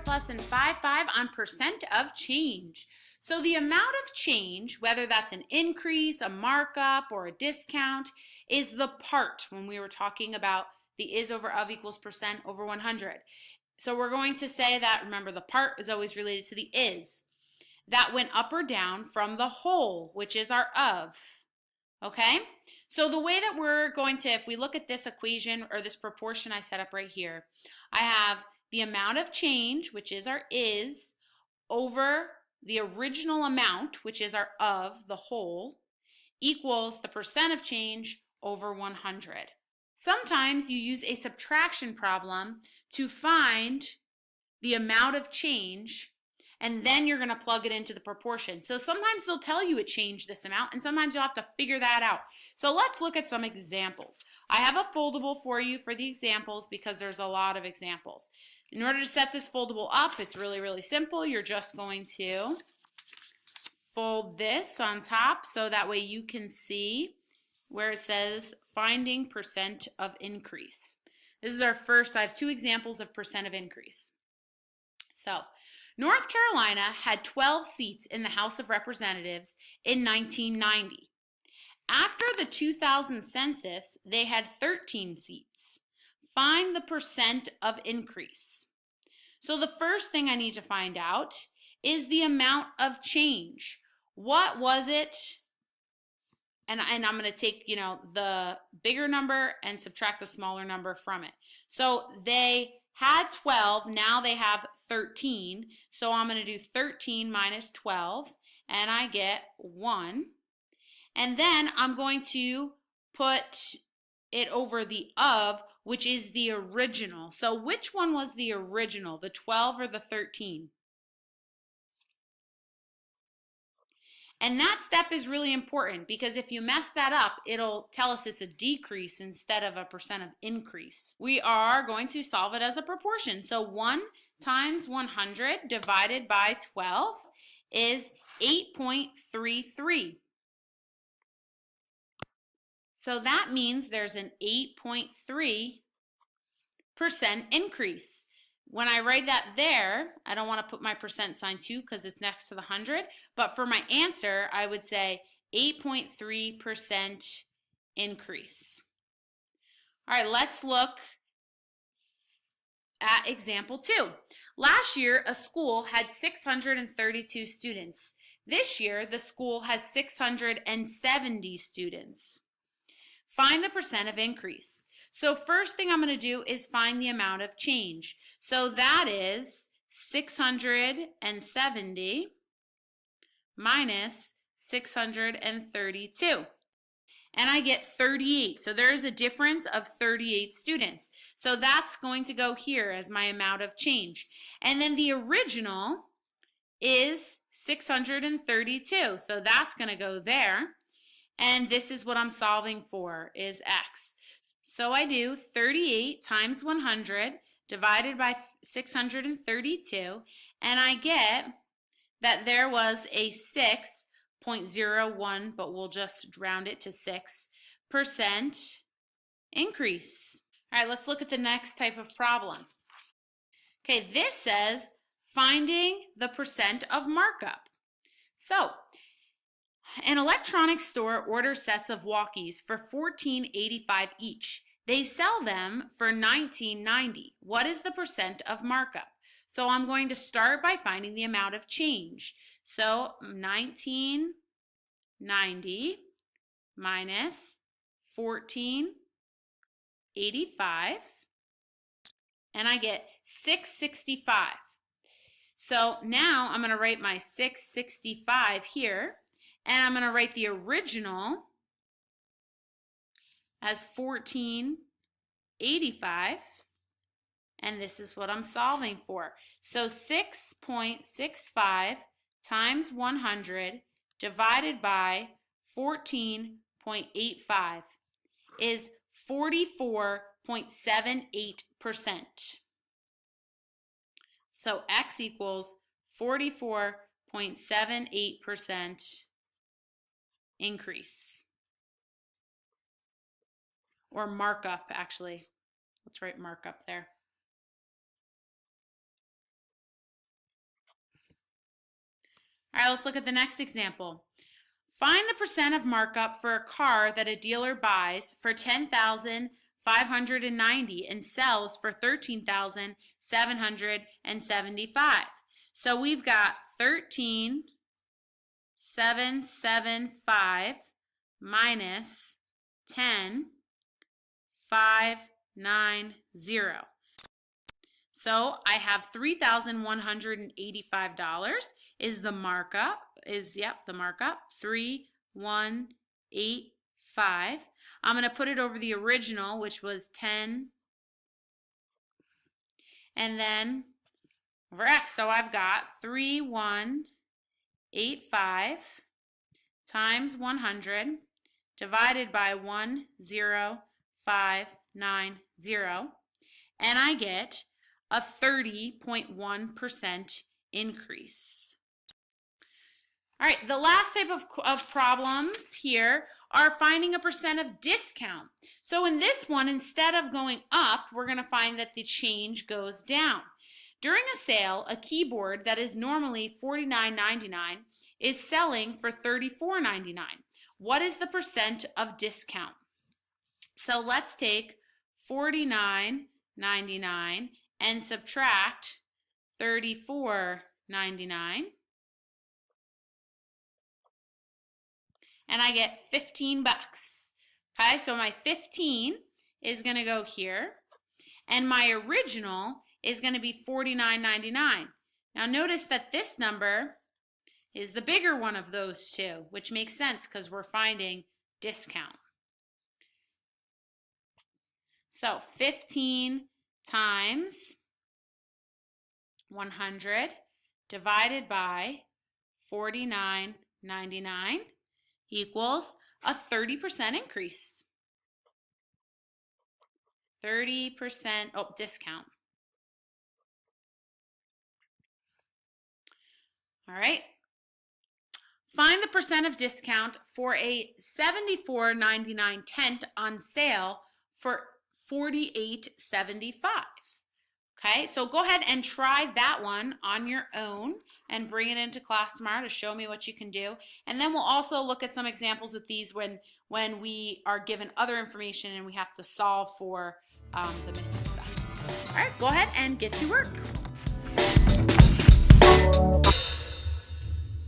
Quick Lesson 5.5 on percent of change. So the amount of change, whether that's an increase, a markup, or a discount, is the part when we were talking about the is over of equals percent over 100. So we're going to say that, remember, the part is always related to the is. That went up or down from the whole, which is our of. Okay? So the way that we're going to, if we look at this equation or this proportion I set up right here, I have the amount of change, which is our is, over the original amount, which is our of, the whole, equals the percent of change over 100. Sometimes you use a subtraction problem to find the amount of change, and then you're going to plug it into the proportion. So sometimes they'll tell you it changed this amount, and sometimes you'll have to figure that out. So let's look at some examples. I have a foldable for you for the examples because there's a lot of examples. In order to set this foldable up, it's really, really simple. You're just going to fold this on top so that way you can see where it says finding percent of increase. This is our first, I have two examples of percent of increase. So, North Carolina had 12 seats in the House of Representatives in 1990. After the 2000 census, they had 13 seats. Find the percent of increase. So the first thing I need to find out is the amount of change. What was it? And I'm going to take, the bigger number and subtract the smaller number from it. So they had 12, now they have 13. So I'm going to do 13 minus 12, and I get 1. And then I'm going to put it over the of, which is the original. So which one was the original, the 12 or the 13? And that step is really important because if you mess that up, it'll tell us it's a decrease instead of a percent of increase. We are going to solve it as a proportion. So 1 times 100 divided by 12 is 8.33. So that means there's an 8.3% increase. When I write that there, I don't want to put my percent sign too because it's next to the 100, but for my answer, I would say 8.3% increase. All right, let's look at example 2. Last year, a school had 632 students. This year, the school has 670 students. Find the percent of increase. So first thing I'm going to do is find the amount of change. So that is 670 minus 632. And I get 38. So there's a difference of 38 students. So that's going to go here as my amount of change. And then the original is 632. So that's going to go there. And this is what I'm solving for, is x. So I do 38 times 100 divided by 632, and I get that there was a 6.01, but we'll just round it to 6% increase. All right, let's look at the next type of problem. Okay, this says finding the percent of markup. So, an electronics store orders sets of walkies for $14.85 each. They sell them for $19.90. What is the percent of markup? So I'm going to start by finding the amount of change. So $19.90 minus $14.85, and I get $6.65. So now I'm going to write my $6.65 here. And I'm going to write the original as $14.85, and this is what I'm solving for. So 6.65 times 100 divided by 14.85 is 44.78%. So x equals 44.78% increase, or markup actually. Let's write markup there. All right, let's look at the next example. Find the percent of markup for a car that a dealer buys for $10,590 and sells for $13,775. So we've got 13,775 minus 10,590. So I have $3,185 is the markup, the markup, 3,185. I'm going to put it over the original, which was 10, and then over X. So I've got 3,185 times 100 divided by 1,0590, and I get a 30.1% increase. All right, the last type of problems here are finding a percent of discount. So in this one, instead of going up, we're going to find that the change goes down. During a sale, a keyboard that is normally $49.99 is selling for $34.99. What is the percent of discount? So let's take $49.99 and subtract $34.99, and I get 15 bucks. Okay, so my 15 is going to go here, and my original is going to be $49.99. Now notice that this number is the bigger one of those two, which makes sense because we're finding discount. So 15 times 100 divided by $49.99 equals a 30% increase. 30% discount. All right. Find the percent of discount for a $74.99 tent on sale for $48.75. Okay, so go ahead and try that one on your own and bring it into class tomorrow to show me what you can do. And then we'll also look at some examples with these when we are given other information and we have to solve for the missing stuff. All right, go ahead and get to work.